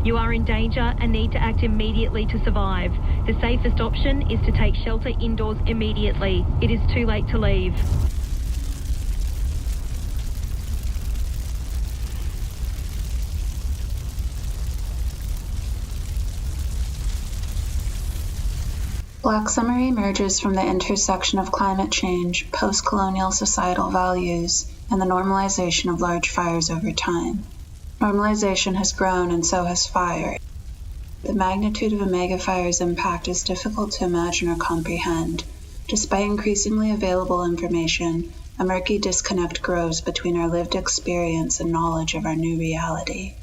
You are in danger and need to act immediately to survive. The safest option is to take shelter indoors immediately. It is too late to leave. Black Summer emerges from the intersection of climate change, post-colonial societal values, and the normalization of large fires over time. Normalization has grown and so has fire. The magnitude of a megafire's impact is difficult to imagine or comprehend. Despite increasingly available information, a murky disconnect grows between our lived experience and knowledge of our new reality.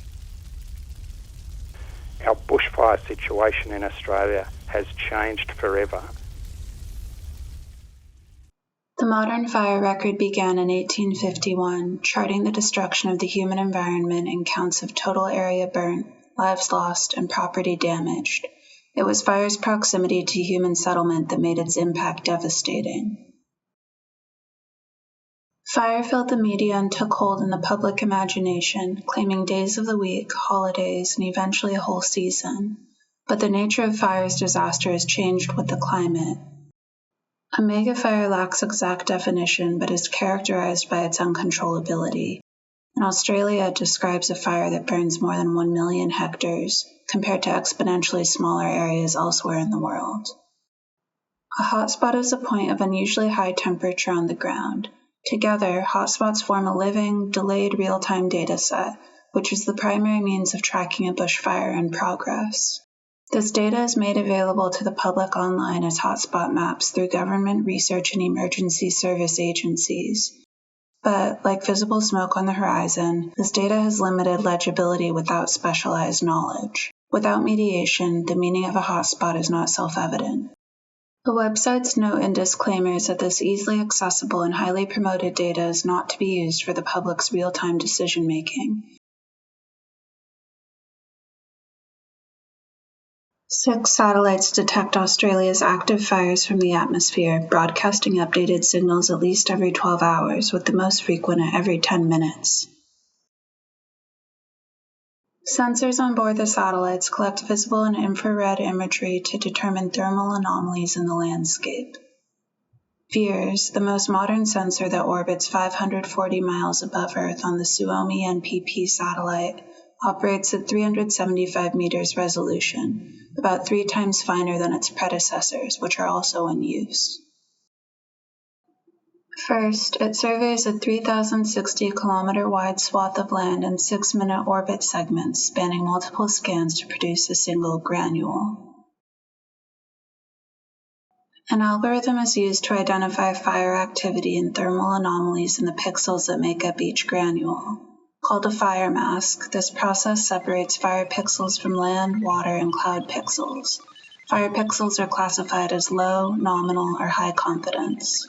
Our bushfire situation in Australia has changed forever. The modern fire record began in 1851, charting the destruction of the human environment in counts of total area burnt, lives lost, and property damaged. It was fire's proximity to human settlement that made its impact devastating. Fire filled the media and took hold in the public imagination, claiming days of the week, holidays, and eventually a whole season. But the nature of fire's disaster has changed with the climate. A megafire lacks exact definition, but is characterized by its uncontrollability. In Australia, it describes a fire that burns more than 1 million hectares, compared to exponentially smaller areas elsewhere in the world. A hotspot is a point of unusually high temperature on the ground. Together, hotspots form a living, delayed real-time data set, which is the primary means of tracking a bushfire in progress. This data is made available to the public online as hotspot maps through government research and emergency service agencies. But, like visible smoke on the horizon, this data has limited legibility without specialized knowledge. Without mediation, the meaning of a hotspot is not self-evident. The websites note in disclaimers that this easily accessible and highly promoted data is not to be used for the public's real-time decision-making. 6 satellites detect Australia's active fires from the atmosphere, broadcasting updated signals at least every 12 hours, with the most frequent at every 10 minutes. Sensors on board the satellites collect visible and infrared imagery to determine thermal anomalies in the landscape. VEERS, the most modern sensor that orbits 540 miles above Earth on the Suomi NPP satellite, operates at 375 meters resolution, about 3 times finer than its predecessors, which are also in use. First, it surveys a 3,060-kilometer wide swath of land in 6-minute orbit segments spanning multiple scans to produce a single granule. An algorithm is used to identify fire activity and thermal anomalies in the pixels that make up each granule. Called a fire mask, this process separates fire pixels from land, water, and cloud pixels. Fire pixels are classified as low, nominal, or high confidence.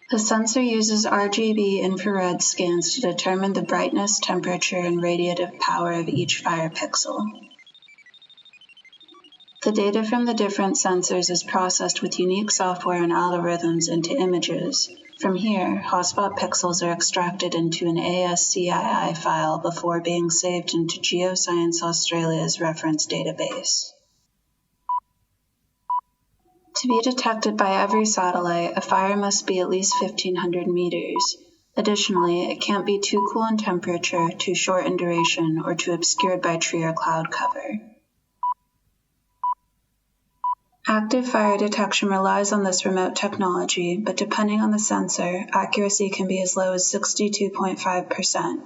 The sensor uses RGB infrared scans to determine the brightness, temperature, and radiative power of each fire pixel. The data from the different sensors is processed with unique software and algorithms into images. From here, hotspot pixels are extracted into an ASCII file before being saved into Geoscience Australia's reference database. To be detected by every satellite, a fire must be at least 1,500 meters. Additionally, it can't be too cool in temperature, too short in duration, or too obscured by tree or cloud cover. Active fire detection relies on this remote technology, but depending on the sensor, accuracy can be as low as 62.5%.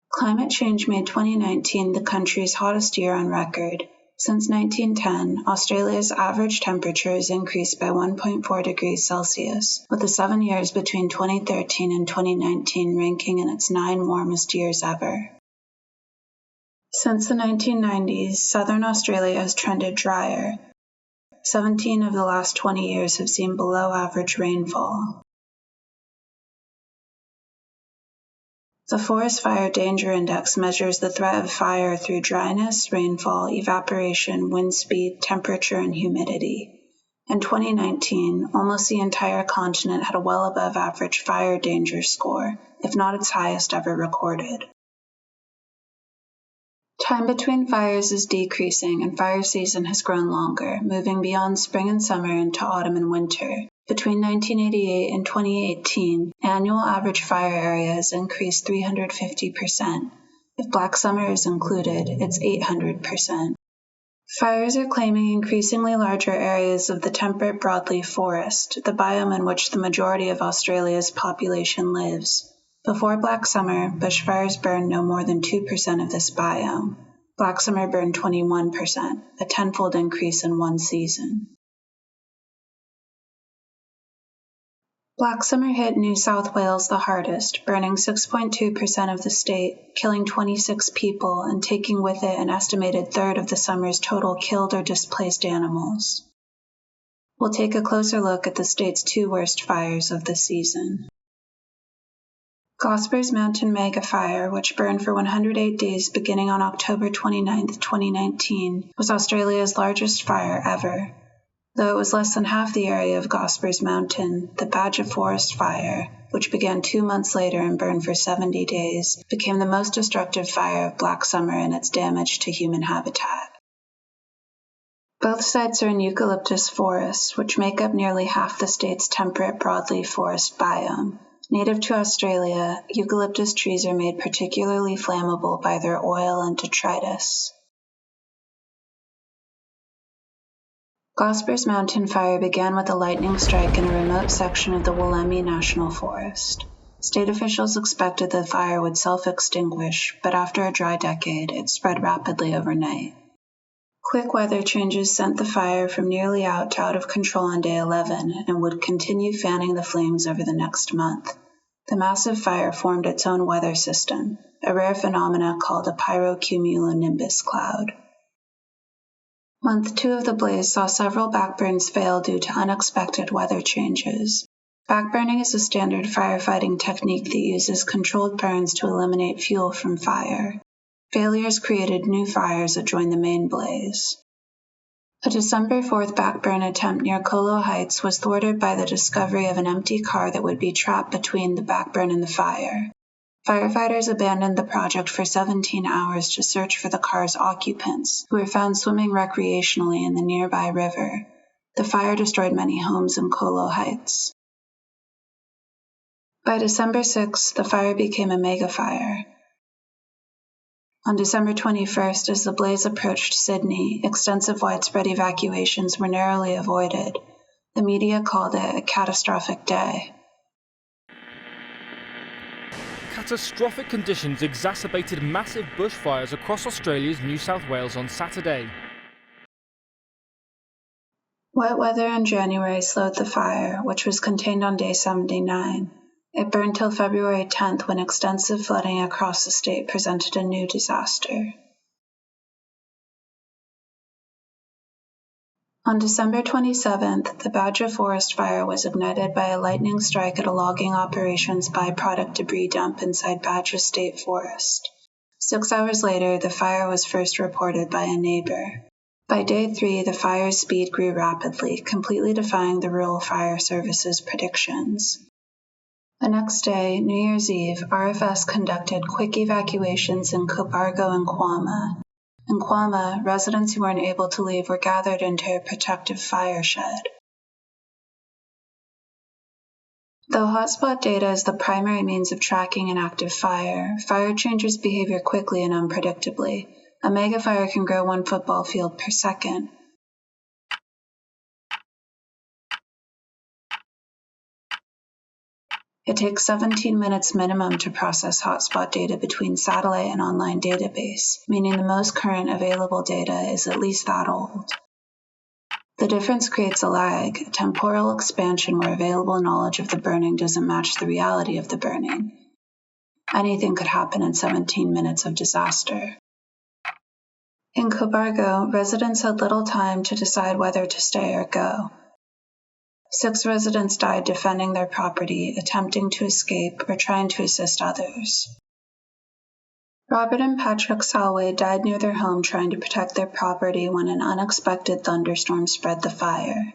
Climate change made 2019 the country's hottest year on record. Since 1910, Australia's average temperature has increased by 1.4 degrees Celsius, with the 7 years between 2013 and 2019 ranking in its 9 warmest years ever. Since the 1990s, southern Australia has trended drier. 17 of the last 20 years have seen below average rainfall. The Forest Fire Danger Index measures the threat of fire through dryness, rainfall, evaporation, wind speed, temperature, and humidity. In 2019, almost the entire continent had a well above average fire danger score, if not its highest ever recorded. Time between fires is decreasing and fire season has grown longer, moving beyond spring and summer into autumn and winter. Between 1988 and 2018, annual average fire area has increased 350%. If Black Summer is included, it's 800%. Fires are claiming increasingly larger areas of the temperate broadleaf forest, the biome in which the majority of Australia's population lives. Before Black Summer, bushfires burned no more than 2% of this biome. Black Summer burned 21%, a tenfold increase in one season. Black Summer hit New South Wales the hardest, burning 6.2% of the state, killing 26 people and taking with it an estimated third of the summer's total killed or displaced animals. We'll take a closer look at the state's two worst fires of the season. Gosper's Mountain Mega Fire, which burned for 108 days beginning on October 29, 2019, was Australia's largest fire ever. Though it was less than half the area of Gosper's Mountain, the Badger Forest Fire, which began 2 months later and burned for 70 days, became the most destructive fire of Black Summer in its damage to human habitat. Both sites are in eucalyptus forests, which make up nearly half the state's temperate broadleaf forest biome. Native to Australia, eucalyptus trees are made particularly flammable by their oil and detritus. Gosper's Mountain Fire began with a lightning strike in a remote section of the Wollemi National Forest. State officials expected the fire would self-extinguish, but after a dry decade, it spread rapidly overnight. Quick weather changes sent the fire from nearly out to out of control on day 11 and would continue fanning the flames over the next month. The massive fire formed its own weather system, a rare phenomena called a pyrocumulonimbus cloud. Month 2 of the blaze saw several backburns fail due to unexpected weather changes. Backburning is a standard firefighting technique that uses controlled burns to eliminate fuel from fire. Failures created new fires that joined the main blaze. A December 4th backburn attempt near Colo Heights was thwarted by the discovery of an empty car that would be trapped between the backburn and the fire. Firefighters abandoned the project for 17 hours to search for the car's occupants, who were found swimming recreationally in the nearby river. The fire destroyed many homes in Colo Heights. By December 6th, the fire became a megafire. On December 21st, as the blaze approached Sydney, extensive widespread evacuations were narrowly avoided. The media called it a catastrophic day. Catastrophic conditions exacerbated massive bushfires across Australia's New South Wales on Saturday. Wet weather in January slowed the fire, which was contained on day 79. It burned till February 10th when extensive flooding across the state presented a new disaster. On December 27th, the Badger Forest Fire was ignited by a lightning strike at a logging operations byproduct debris dump inside Badger State Forest. 6 hours later, the fire was first reported by a neighbor. By day 3, the fire's speed grew rapidly, completely defying the Rural Fire Service's predictions. The next day, New Year's Eve, RFS conducted quick evacuations in Cobargo and Nkwocha. In Nkwocha, residents who weren't able to leave were gathered into a protective fire shed. Though hotspot data is the primary means of tracking an active fire, fire changes behavior quickly and unpredictably. A megafire can grow 1 football field per second. It takes 17 minutes minimum to process hotspot data between satellite and online database, meaning the most current available data is at least that old. The difference creates a lag, a temporal expansion where available knowledge of the burning doesn't match the reality of the burning. Anything could happen in 17 minutes of disaster. In Cobargo, residents had little time to decide whether to stay or go. 6 residents died defending their property, attempting to escape, or trying to assist others. Robert and Patrick Salway died near their home trying to protect their property when an unexpected thunderstorm spread the fire.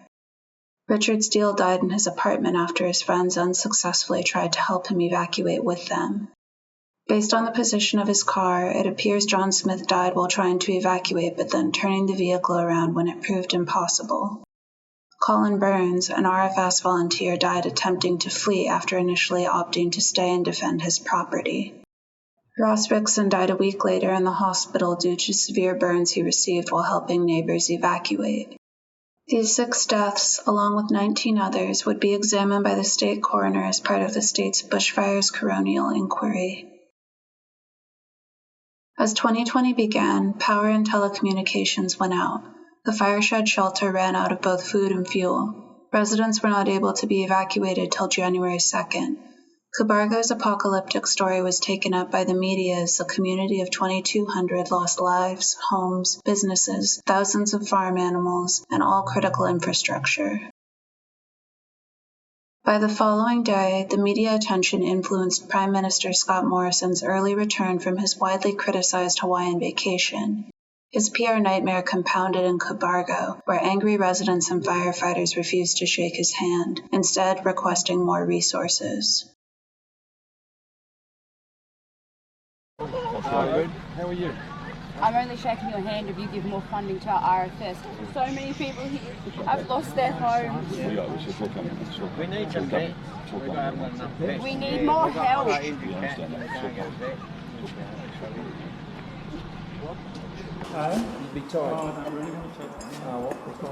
Richard Steele died in his apartment after his friends unsuccessfully tried to help him evacuate with them. Based on the position of his car, it appears John Smith died while trying to evacuate but then turning the vehicle around when it proved impossible. Colin Burns, an RFS volunteer, died attempting to flee after initially opting to stay and defend his property. Ross Rickson died a week later in the hospital due to severe burns he received while helping neighbors evacuate. These 6 deaths, along with 19 others, would be examined by the state coroner as part of the state's bushfires coronial inquiry. As 2020 began, power and telecommunications went out. The Fireshed shelter ran out of both food and fuel. Residents were not able to be evacuated till January 2nd. Cobargo's apocalyptic story was taken up by the media as the community of 2,200 lost lives, homes, businesses, thousands of farm animals, and all critical infrastructure. By the following day, the media attention influenced Prime Minister Scott Morrison's early return from his widely criticized Hawaiian vacation. His PR nightmare compounded in Cobargo, where angry residents and firefighters refused to shake his hand, instead requesting more resources. How are you? I'm only shaking your hand if you give more funding to our RFS. So many people here have lost their homes. We need some beds. We need more help. You'd be tired. Oh, what? It's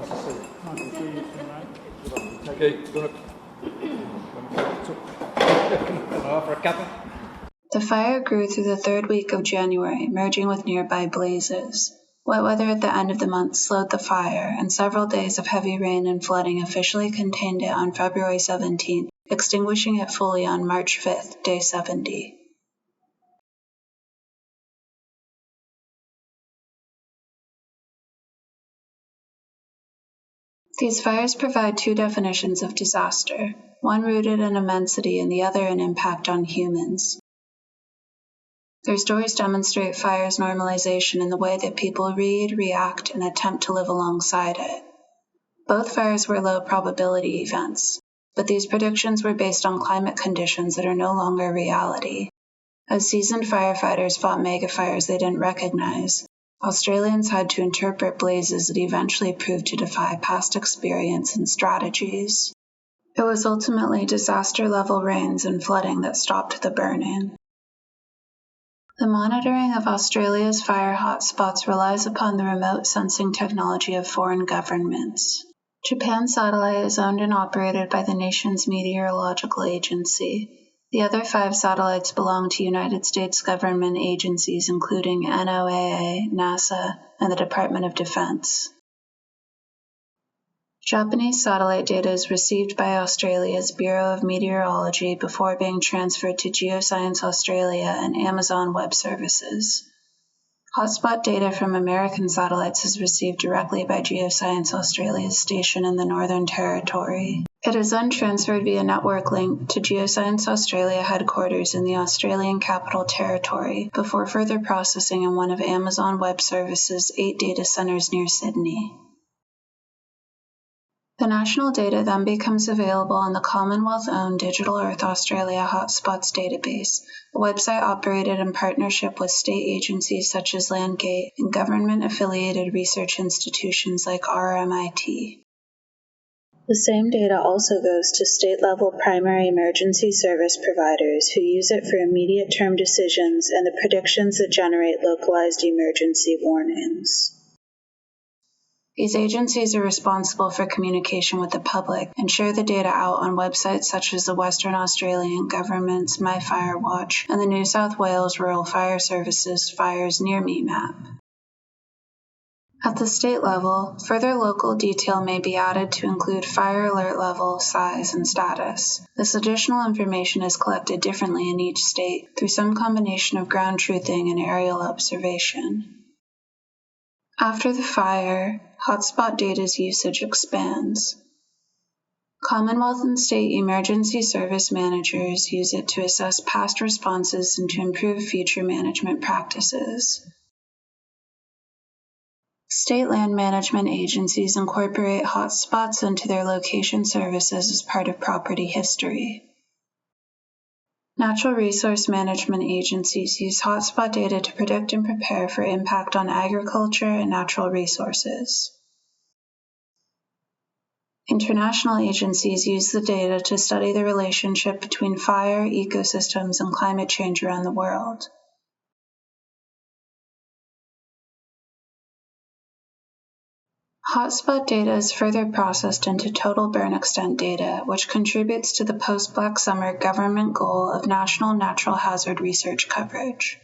nice to see you. Okay, for a couple. The fire grew through the 3rd week of January, merging with nearby blazes. Wet weather at the end of the month slowed the fire, and several days of heavy rain and flooding officially contained it on February 17th, extinguishing it fully on March 5th, day 70. These fires provide 2 definitions of disaster, one rooted in immensity and the other in impact on humans. Their stories demonstrate fire's normalization in the way that people read, react, and attempt to live alongside it. Both fires were low probability events, but these predictions were based on climate conditions that are no longer reality. As seasoned firefighters fought megafires they didn't recognize, Australians had to interpret blazes that eventually proved to defy past experience and strategies. It was ultimately disaster-level rains and flooding that stopped the burning. The monitoring of Australia's fire hotspots relies upon the remote sensing technology of foreign governments. Japan's satellite is owned and operated by the nation's meteorological agency. The other 5 satellites belong to United States government agencies including NOAA, NASA, and the Department of Defense. Japanese satellite data is received by Australia's Bureau of Meteorology before being transferred to Geoscience Australia and Amazon Web Services. Hotspot data from American satellites is received directly by Geoscience Australia's station in the Northern Territory. It is then transferred via network link to Geoscience Australia headquarters in the Australian Capital Territory before further processing in one of Amazon Web Services' 8 data centers near Sydney. The national data then becomes available on the Commonwealth-owned Digital Earth Australia Hotspots database, a website operated in partnership with state agencies such as Landgate and government-affiliated research institutions like RMIT. The same data also goes to state-level primary emergency service providers who use it for immediate-term decisions and the predictions that generate localized emergency warnings. These agencies are responsible for communication with the public and share the data out on websites such as the Western Australian Government's My Fire Watch and the New South Wales Rural Fire Service's Fires Near Me map. At the state level, further local detail may be added to include fire alert level, size, and status. This additional information is collected differently in each state through some combination of ground truthing and aerial observation. After the fire, hotspot data's usage expands. Commonwealth and state emergency service managers use it to assess past responses and to improve future management practices. State land management agencies incorporate hotspots into their location services as part of property history. Natural resource management agencies use hotspot data to predict and prepare for impact on agriculture and natural resources. International agencies use the data to study the relationship between fire, ecosystems, and climate change around the world. Hotspot data is further processed into total burn extent data, which contributes to the post-Black Summer government goal of national natural hazard research coverage.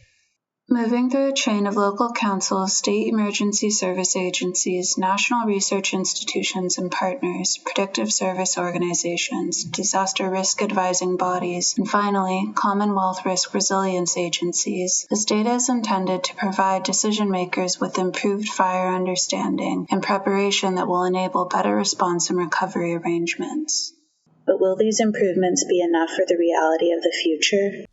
Moving through a chain of local councils, state emergency service agencies, national research institutions and partners, predictive service organizations, disaster risk advising bodies, and finally, Commonwealth risk resilience agencies, this data is intended to provide decision makers with improved fire understanding and preparation that will enable better response and recovery arrangements. But will these improvements be enough for the reality of the future?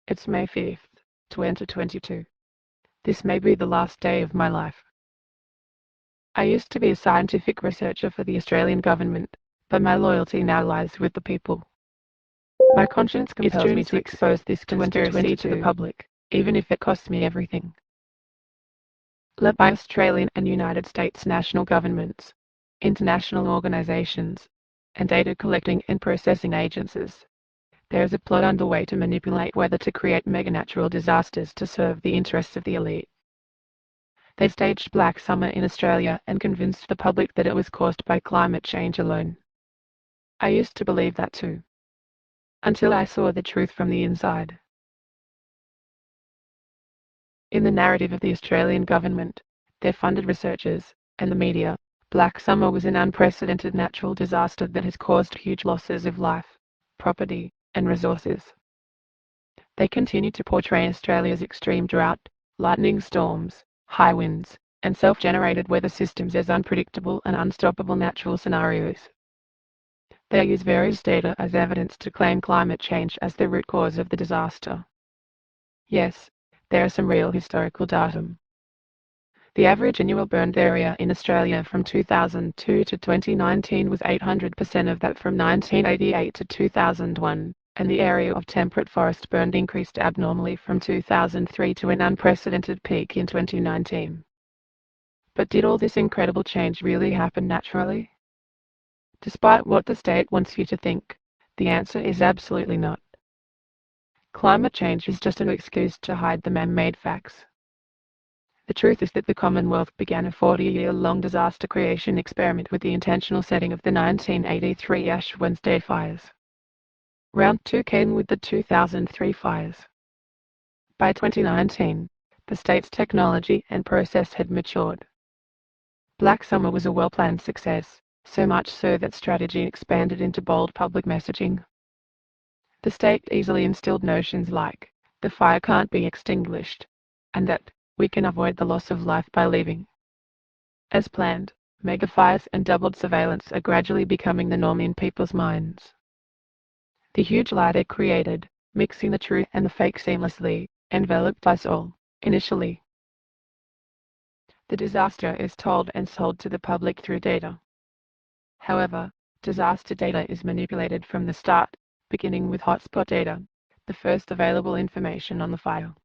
It's May 5th, 2022. This may be the last day of my life. I used to be a scientific researcher for the Australian government, but my loyalty now lies with the people. My conscience compels me to expose this conspiracy to the public, even if it costs me everything. Led by Australian and United States national governments, international organizations, and data collecting and processing agencies, there is a plot underway to manipulate weather to create meganatural disasters to serve the interests of the elite. They staged Black Summer in Australia and convinced the public that it was caused by climate change alone. I used to believe that too, until I saw the truth from the inside. In the narrative of the Australian government, their funded researchers, and the media, Black Summer was an unprecedented natural disaster that has caused huge losses of life, property, and resources. They continue to portray Australia's extreme drought, lightning storms, high winds, and self-generated weather systems as unpredictable and unstoppable natural scenarios. They use various data as evidence to claim climate change as the root cause of the disaster. Yes, there is some real historical data. The average annual burned area in Australia from 2002 to 2019 was 800% of that from 1988 to 2001, and the area of temperate forest burned increased abnormally from 2003 to an unprecedented peak in 2019. But did all this incredible change really happen naturally? Despite what the state wants you to think, the answer is absolutely not. Climate change is just an excuse to hide the man-made facts. The truth is that the Commonwealth began a 40-year-long disaster creation experiment with the intentional setting of the 1983 Ash Wednesday fires. Round 2 came with the 2003 fires. By 2019, the state's technology and process had matured. Black Summer was a well-planned success, so much so that strategy expanded into bold public messaging. The state easily instilled notions like, the fire can't be extinguished, and that, we can avoid the loss of life by leaving. As planned, megafires and doubled surveillance are gradually becoming the norm in people's minds. The huge lie they created, mixing the truth and the fake seamlessly, enveloped us all, initially. The disaster is told and sold to the public through data. However, disaster data is manipulated from the start, beginning with hotspot data, the first available information on the fire.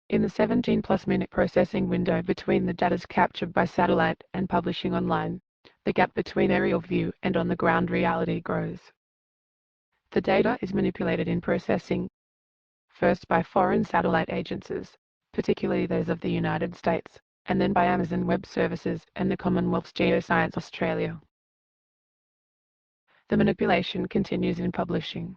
In the 17+ minute processing window between the data captured by satellite and publishing online, the gap between aerial view and on-the-ground reality grows. The data is manipulated in processing, first by foreign satellite agencies, particularly those of the United States, and then by Amazon Web Services and the Commonwealth's Geoscience Australia. The manipulation continues in publishing.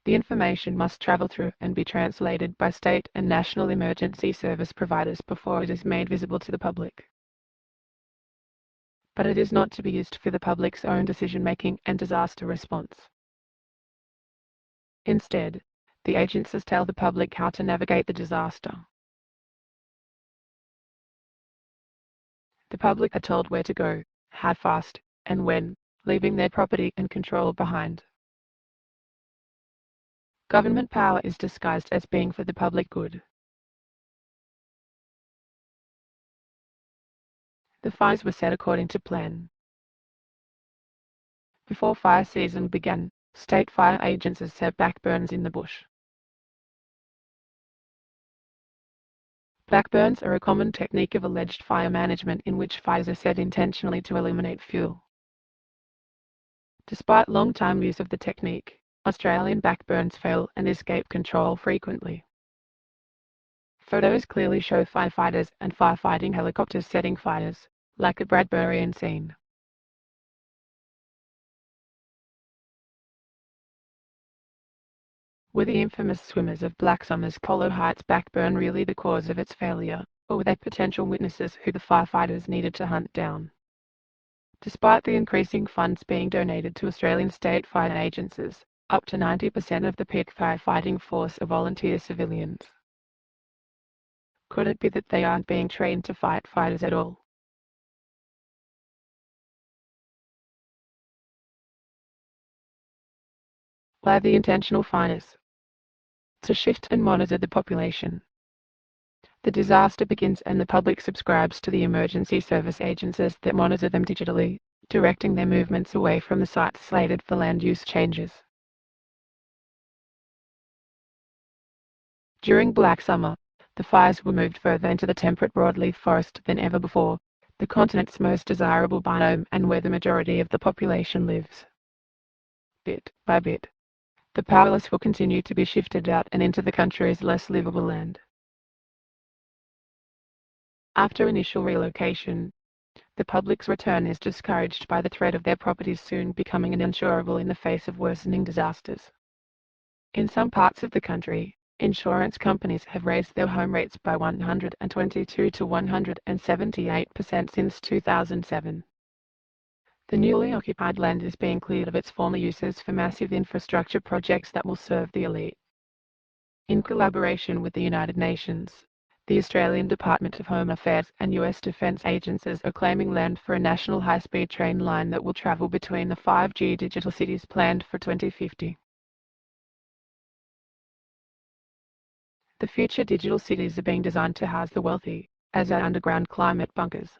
The information must travel through and be translated by state and national emergency service providers before it is made visible to the public. But it is not to be used for the public's own decision-making and disaster response. Instead, the agencies tell the public how to navigate the disaster. The public are told where to go, how fast, and when, leaving their property and control behind. Government power is disguised as being for the public good. The fires were set according to plan. Before fire season began, state fire agencies set backburns in the bush. Backburns are a common technique of alleged fire management in which fires are set intentionally to eliminate fuel. Despite long-time use of the technique, Australian backburns fail and escape control frequently. Photos clearly show firefighters and firefighting helicopters setting fires, like a Bradburian scene. Were the infamous swimmers of Black Summer's Polo Heights backburn really the cause of its failure, or were they potential witnesses who the firefighters needed to hunt down? Despite the increasing funds being donated to Australian state fire agencies, up to 90% of the peak firefighting force are volunteer civilians. Could it be that they aren't being trained to fight fires at all? Why the intentional fires? To shift and monitor the population. The disaster begins and the public subscribes to the emergency service agencies that monitor them digitally, directing their movements away from the sites slated for land use changes. During Black Summer, the fires were moved further into the temperate broadleaf forest than ever before, the continent's most desirable biome and where the majority of the population lives. Bit by bit, the powerless will continue to be shifted out and into the country's less livable land. After initial relocation, the public's return is discouraged by the threat of their properties soon becoming uninsurable in the face of worsening disasters. In some parts of the country, insurance companies have raised their home rates by 122 to 178% since 2007. The newly occupied land is being cleared of its former uses for massive infrastructure projects that will serve the elite. In collaboration with the United Nations, the Australian Department of Home Affairs and US defence agencies are claiming land for a national high-speed train line that will travel between the 5G digital cities planned for 2050. The future digital cities are being designed to house the wealthy, as are underground climate bunkers.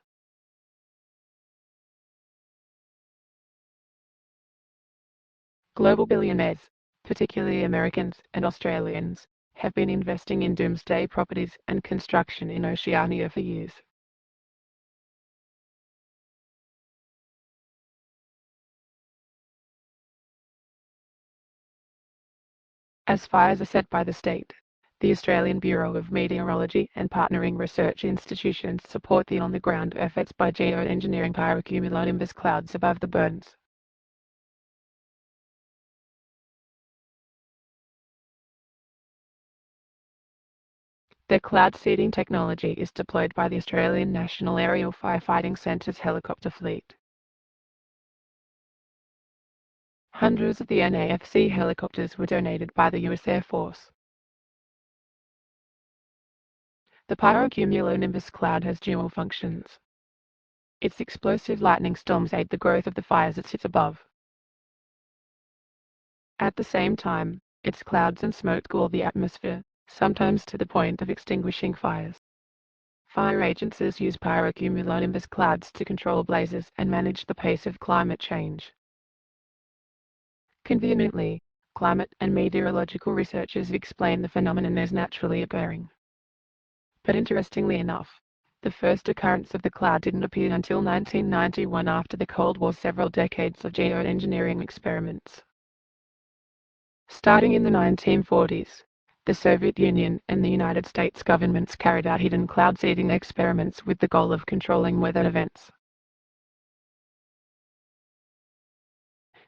Global billionaires, particularly Americans and Australians, have been investing in doomsday properties and construction in Oceania for years. As fires are set by the state, the Australian Bureau of Meteorology and partnering research institutions support the on-the-ground efforts by geoengineering pyrocumulonimbus clouds above the burns. Their cloud seeding technology is deployed by the Australian National Aerial Firefighting Centre's helicopter fleet. Hundreds of the NAFC helicopters were donated by the US Air Force. The pyrocumulonimbus cloud has dual functions. Its explosive lightning storms aid the growth of the fires it sits above. At the same time, its clouds and smoke cool the atmosphere, sometimes to the point of extinguishing fires. Fire agencies use pyrocumulonimbus clouds to control blazes and manage the pace of climate change. Conveniently, climate and meteorological researchers explain the phenomenon as naturally occurring. But interestingly enough, the first occurrence of the cloud didn't appear until 1991 after the Cold War, several decades of geoengineering experiments. Starting in the 1940s, the Soviet Union and the United States governments carried out hidden cloud seeding experiments with the goal of controlling weather events.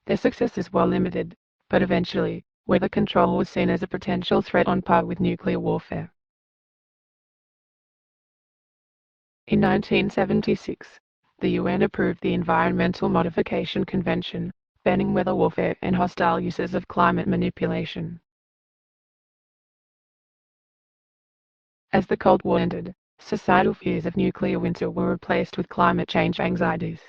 Their successes were limited, but eventually, weather control was seen as a potential threat on par with nuclear warfare. In 1976, the UN approved the Environmental Modification Convention, banning weather warfare and hostile uses of climate manipulation. As the Cold War ended, societal fears of nuclear winter were replaced with climate change anxieties.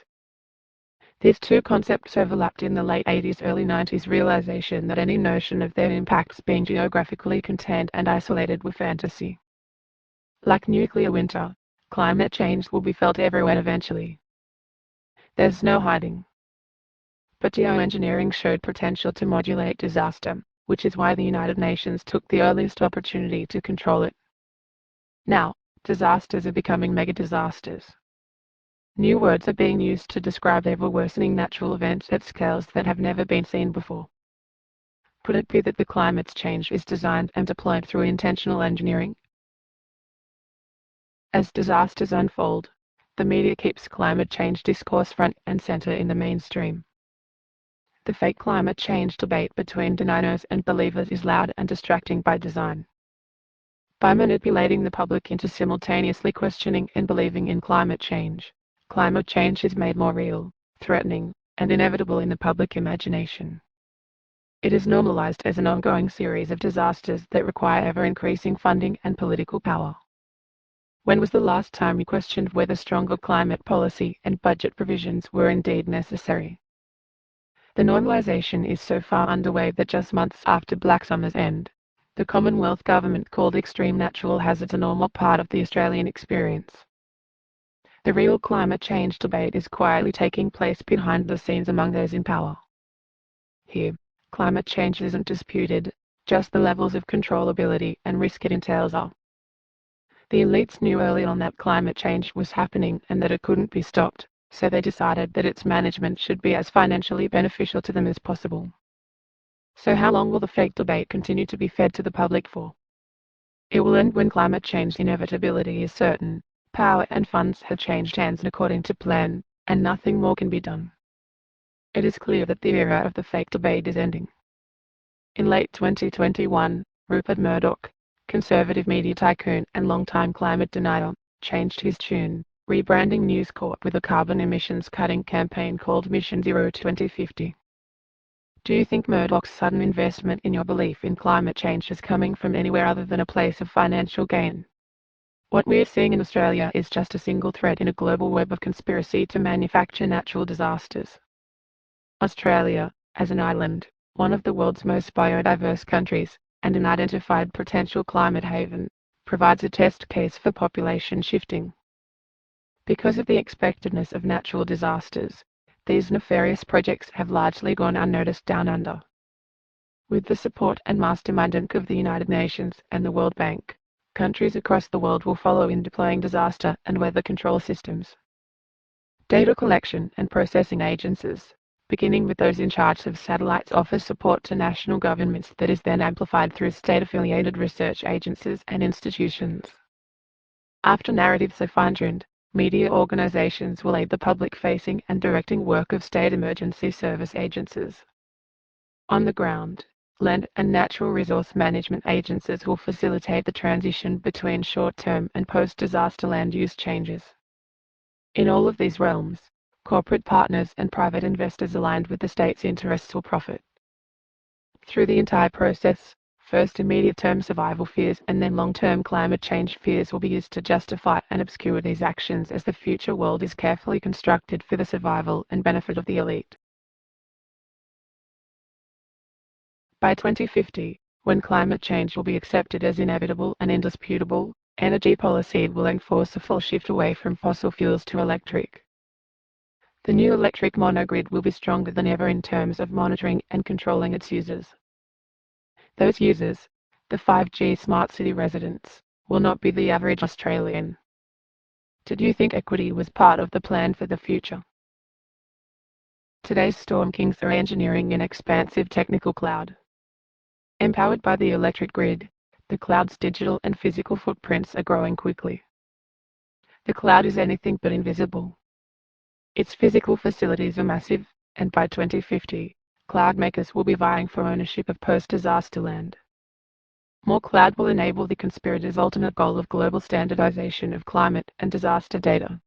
These two concepts overlapped in the late 80s, early 90s realization that any notion of their impacts being geographically contained and isolated were fantasy. Like nuclear winter, climate change will be felt everywhere eventually. There's no hiding. But geoengineering showed potential to modulate disaster, which is why the United Nations took the earliest opportunity to control it. Now, disasters are becoming mega-disasters. New words are being used to describe ever-worsening natural events at scales that have never been seen before. Could it be that the climate change is designed and deployed through intentional engineering? As disasters unfold, the media keeps climate change discourse front and center in the mainstream. The fake climate change debate between deniers and believers is loud and distracting by design. By manipulating the public into simultaneously questioning and believing in climate change is made more real, threatening, and inevitable in the public imagination. It is normalized as an ongoing series of disasters that require ever-increasing funding and political power. When was the last time you questioned whether stronger climate policy and budget provisions were indeed necessary? The normalization is so far underway that just months after Black Summer's end, the Commonwealth Government called extreme natural hazards a normal part of the Australian experience. The real climate change debate is quietly taking place behind the scenes among those in power. Here, climate change isn't disputed, just the levels of controllability and risk it entails are. The elites knew early on that climate change was happening and that it couldn't be stopped, so they decided that its management should be as financially beneficial to them as possible. So how long will the fake debate continue to be fed to the public for? It will end when climate change inevitability is certain, power and funds have changed hands according to plan, and nothing more can be done. It is clear that the era of the fake debate is ending. In late 2021, Rupert Murdoch, conservative media tycoon and longtime climate denier, changed his tune, rebranding News Corp with a carbon emissions cutting campaign called Mission Zero 2050. Do you think Murdoch's sudden investment in your belief in climate change is coming from anywhere other than a place of financial gain? What we're seeing in Australia is just a single thread in a global web of conspiracy to manufacture natural disasters. Australia, as an island, one of the world's most biodiverse countries, and an identified potential climate haven, provides a test case for population shifting. Because of the expectedness of natural disasters, these nefarious projects have largely gone unnoticed down under. With the support and masterminding of the United Nations and the World Bank, countries across the world will follow in deploying disaster and weather control systems. Data collection and processing agencies, beginning with those in charge of satellites, offer support to national governments that is then amplified through state-affiliated research agencies and institutions. After narratives are fine-tuned, media organizations will aid the public-facing and directing work of state emergency service agencies. On the ground, land and natural resource management agencies will facilitate the transition between short-term and post-disaster land use changes. In all of these realms, corporate partners and private investors aligned with the state's interests will profit. Through the entire process, first immediate-term survival fears and then long-term climate change fears will be used to justify and obscure these actions as the future world is carefully constructed for the survival and benefit of the elite. By 2050, when climate change will be accepted as inevitable and indisputable, energy policy will enforce a full shift away from fossil fuels to electric. The new electric monogrid will be stronger than ever in terms of monitoring and controlling its users. Those users, the 5G smart city residents, will not be the average Australian. Did you think equity was part of the plan for the future? Today's storm kings are engineering an expansive technical cloud. Empowered by the electric grid, the cloud's digital and physical footprints are growing quickly. The cloud is anything but invisible. Its physical facilities are massive, and by 2050, cloud makers will be vying for ownership of post-disaster land. More cloud will enable the conspirators' ultimate goal of global standardization of climate and disaster data.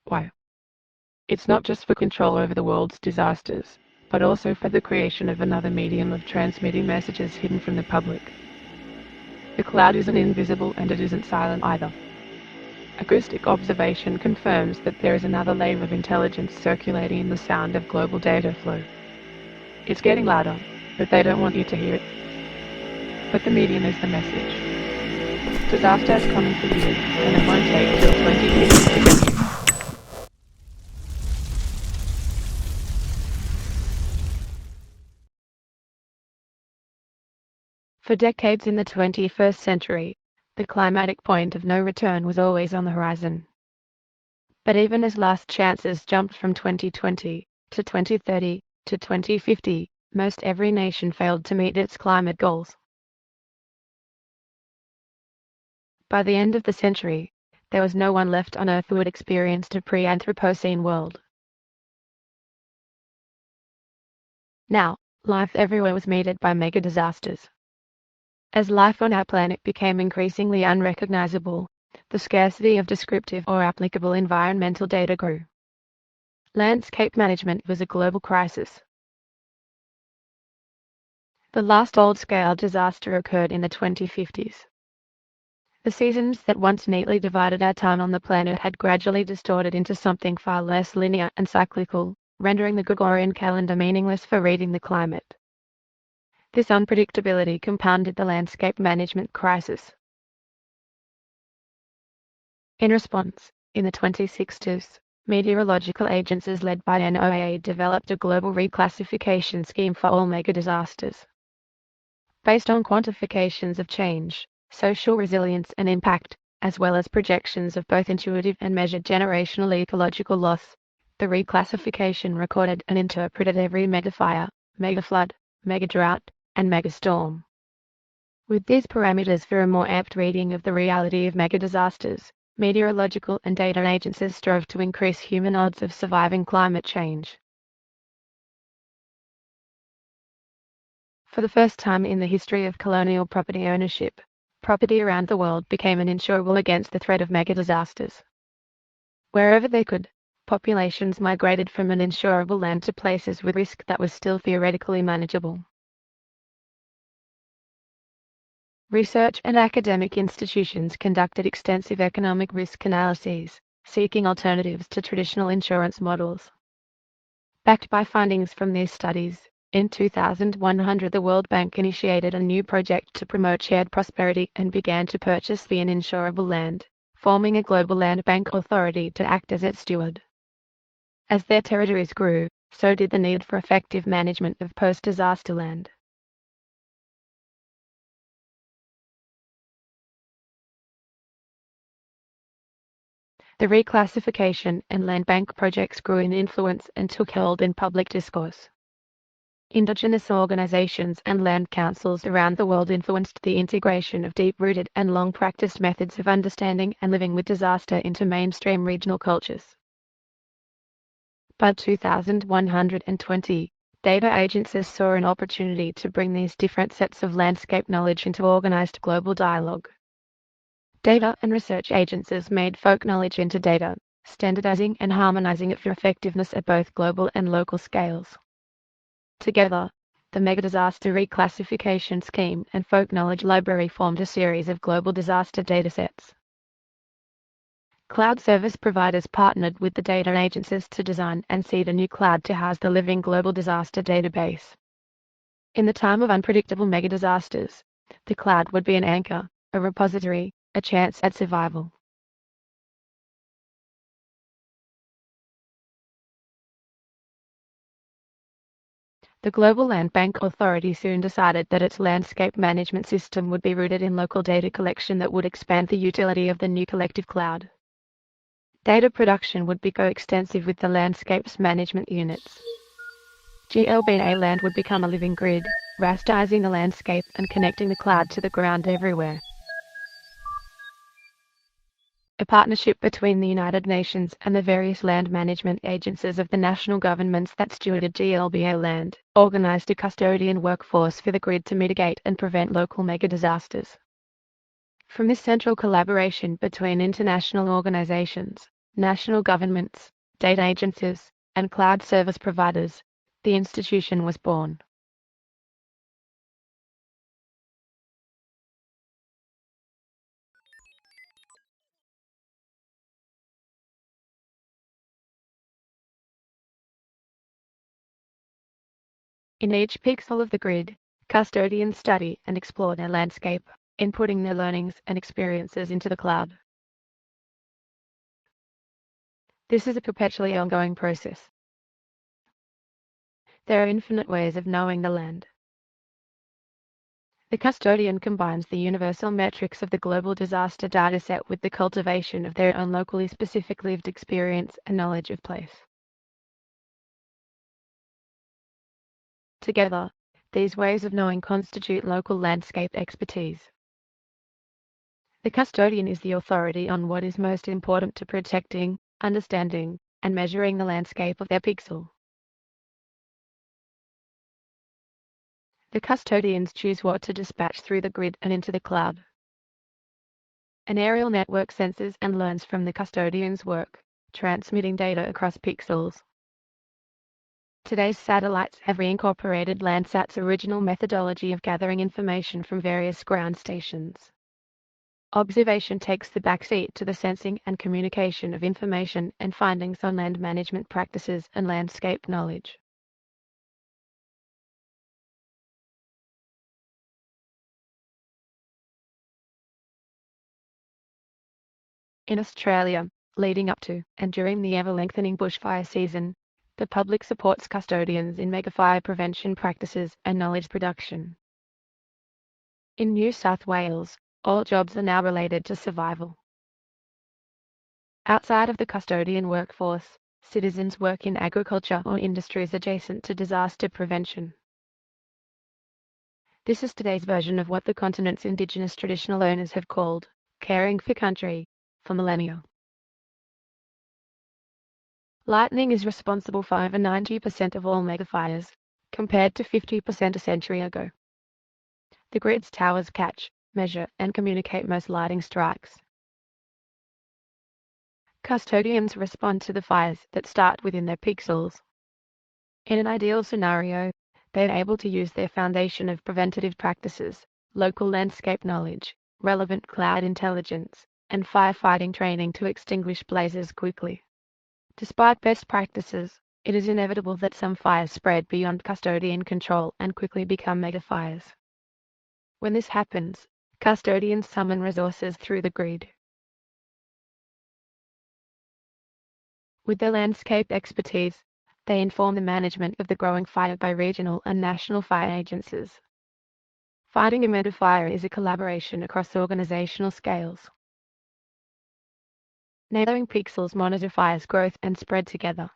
Why? It's not just for control over the world's disasters, but also for the creation of another medium of transmitting messages hidden from the public. The cloud isn't invisible and it isn't silent either. Acoustic observation confirms that there is another layer of intelligence circulating in the sound of global data flow. It's getting louder, but they don't want you to hear it. But the medium is the message. Disaster is coming for you, and it won't take till 2050 to get you. For decades in the 21st century, the climatic point of no return was always on the horizon. But even as last chances jumped from 2020 to 2030 to 2050, most every nation failed to meet its climate goals. By the end of the century, there was no one left on Earth who had experienced a pre-Anthropocene world. Now, life everywhere was meted by mega disasters. As life on our planet became increasingly unrecognizable, the scarcity of descriptive or applicable environmental data grew. Landscape management was a global crisis. The last world-scale disaster occurred in the 2050s. The seasons that once neatly divided our time on the planet had gradually distorted into something far less linear and cyclical, rendering the Gregorian calendar meaningless for reading the climate. This unpredictability compounded the landscape management crisis. In response, in the 2060s, meteorological agencies led by NOAA developed a global reclassification scheme for all mega disasters. Based on quantifications of change, social resilience and impact, as well as projections of both intuitive and measured generational ecological loss, the reclassification recorded and interpreted every megafire, megaflood, megadrought, and megastorm. With these parameters for a more apt reading of the reality of mega disasters, meteorological and data agencies strove to increase human odds of surviving climate change. For the first time in the history of colonial property ownership, property around the world became uninsurable against the threat of mega disasters. Wherever they could, populations migrated from uninsurable land to places with risk that was still theoretically manageable. Research and academic institutions conducted extensive economic risk analyses, seeking alternatives to traditional insurance models. Backed by findings from these studies, in 2100 the World Bank initiated a new project to promote shared prosperity and began to purchase the uninsurable land, forming a global land bank authority to act as its steward. As their territories grew, so did the need for effective management of post-disaster land. The reclassification and land bank projects grew in influence and took hold in public discourse. Indigenous organizations and land councils around the world influenced the integration of deep-rooted and long-practiced methods of understanding and living with disaster into mainstream regional cultures. By 2120, data agencies saw an opportunity to bring these different sets of landscape knowledge into organized global dialogue. Data and research agencies made folk knowledge into data, standardizing and harmonizing it for effectiveness at both global and local scales. Together, the Megadisaster Reclassification Scheme and Folk Knowledge Library formed a series of global disaster datasets. Cloud service providers partnered with the data agencies to design and seed a new cloud to house the living global disaster database. In the time of unpredictable megadisasters, the cloud would be an anchor, a repository, a chance at survival. The Global Land Bank Authority soon decided that its landscape management system would be rooted in local data collection that would expand the utility of the new collective cloud. Data production would be coextensive with the landscape's management units. GLBA land would become a living grid, rasterizing the landscape and connecting the cloud to the ground everywhere. A partnership between the United Nations and the various land management agencies of the national governments that stewarded GLBA land, organized a custodian workforce for the grid to mitigate and prevent local megadisasters. From this central collaboration between international organizations, national governments, data agencies, and cloud service providers, the institution was born. In each pixel of the grid, custodians study and explore their landscape, inputting their learnings and experiences into the cloud. This is a perpetually ongoing process. There are infinite ways of knowing the land. The custodian combines the universal metrics of the global disaster dataset with the cultivation of their own locally specific lived experience and knowledge of place. Together, these ways of knowing constitute local landscape expertise. The custodian is the authority on what is most important to protecting, understanding, and measuring the landscape of their pixel. The custodians choose what to dispatch through the grid and into the cloud. An aerial network senses and learns from the custodian's work, transmitting data across pixels. Today's satellites have reincorporated Landsat's original methodology of gathering information from various ground stations. Observation takes the backseat to the sensing and communication of information and findings on land management practices and landscape knowledge. In Australia, leading up to and during the ever-lengthening bushfire season, the public supports custodians in megafire prevention practices and knowledge production. In New South Wales, all jobs are now related to survival. Outside of the custodian workforce, citizens work in agriculture or industries adjacent to disaster prevention. This is today's version of what the continent's Indigenous traditional owners have called caring for country for millennia. Lightning is responsible for over 90% of all megafires, compared to 50% a century ago. The grid's towers catch, measure, and communicate most lightning strikes. Custodians respond to the fires that start within their pixels. In an ideal scenario, they are able to use their foundation of preventative practices, local landscape knowledge, relevant cloud intelligence, and firefighting training to extinguish blazes quickly. Despite best practices, it is inevitable that some fires spread beyond custodian control and quickly become megafires. When this happens, custodians summon resources through the grid. With their landscape expertise, they inform the management of the growing fire by regional and national fire agencies. Fighting a megafire is a collaboration across organizational scales. Neighboring pixels monitor fire's growth and spread together.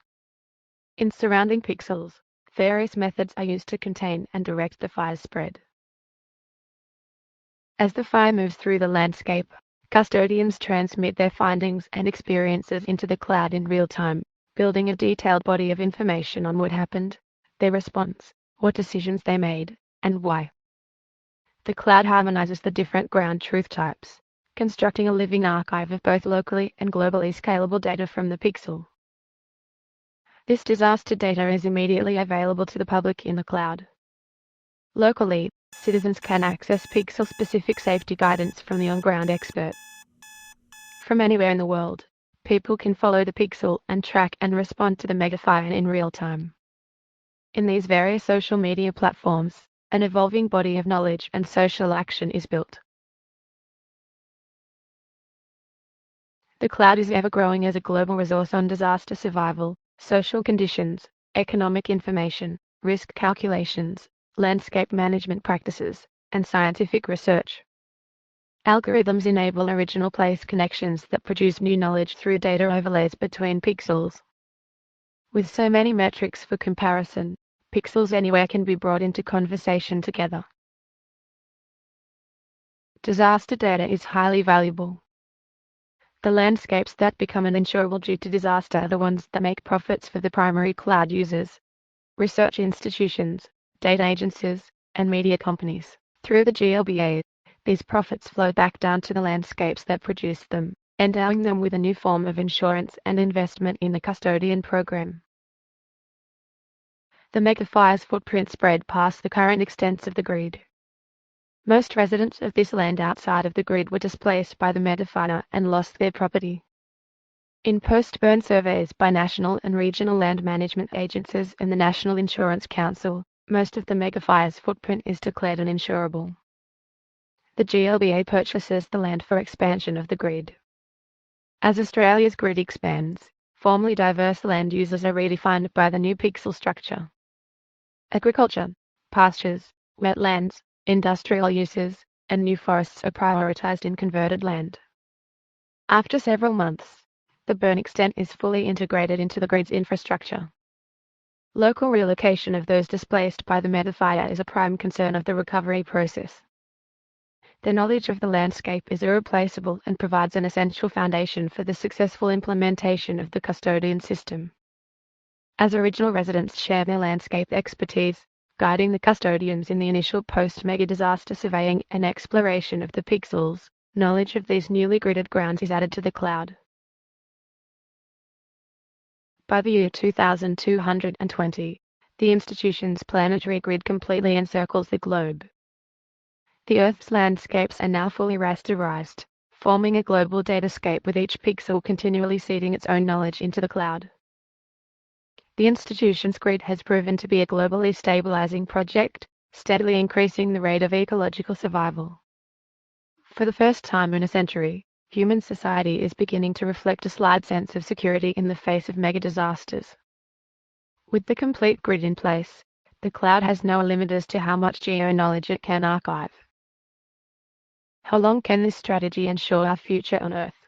In surrounding pixels, various methods are used to contain and direct the fire's spread. As the fire moves through the landscape, custodians transmit their findings and experiences into the cloud in real time, building a detailed body of information on what happened, their response, what decisions they made, and why. The cloud harmonizes the different ground truth types, constructing a living archive of both locally and globally scalable data from the pixel. This disaster data is immediately available to the public in the cloud. Locally, citizens can access pixel-specific safety guidance from the on-ground expert. From anywhere in the world, people can follow the pixel and track and respond to the megafire in real time. In these various social media platforms, an evolving body of knowledge and social action is built. The cloud is ever-growing as a global resource on disaster survival, social conditions, economic information, risk calculations, landscape management practices, and scientific research. Algorithms enable original place connections that produce new knowledge through data overlays between pixels. With so many metrics for comparison, pixels anywhere can be brought into conversation together. Disaster data is highly valuable. The landscapes that become uninsurable due to disaster are the ones that make profits for the primary cloud users, research institutions, data agencies, and media companies. Through the GLBA, these profits flow back down to the landscapes that produce them, endowing them with a new form of insurance and investment in the custodian program. The megafire's footprint spread past the current extents of the grid. Most residents of this land outside of the grid were displaced by the megafire and lost their property. In post-burn surveys by national and regional land management agencies and the National Insurance Council, most of the megafire's footprint is declared uninsurable. The GLBA purchases the land for expansion of the grid. As Australia's grid expands, formerly diverse land uses are redefined by the new pixel structure. Agriculture, pastures, wetlands, industrial uses, and new forests are prioritised in converted land. After several months, the burn extent is fully integrated into the grid's infrastructure. Local relocation of those displaced by the megafire is a prime concern of the recovery process. The knowledge of the landscape is irreplaceable and provides an essential foundation for the successful implementation of the custodian system. As original residents share their landscape expertise, guiding the custodians in the initial post-mega disaster surveying and exploration of the pixels, knowledge of these newly gridded grounds is added to the cloud. By the year 2220, the institution's planetary grid completely encircles the globe. The Earth's landscapes are now fully rasterized, forming a global datascape with each pixel continually seeding its own knowledge into the cloud. The institution's grid has proven to be a globally stabilizing project, steadily increasing the rate of ecological survival. For the first time in a century, human society is beginning to reflect a slight sense of security in the face of mega disasters. With the complete grid in place, the cloud has no limit as to how much geo-knowledge it can archive. How long can this strategy ensure our future on Earth?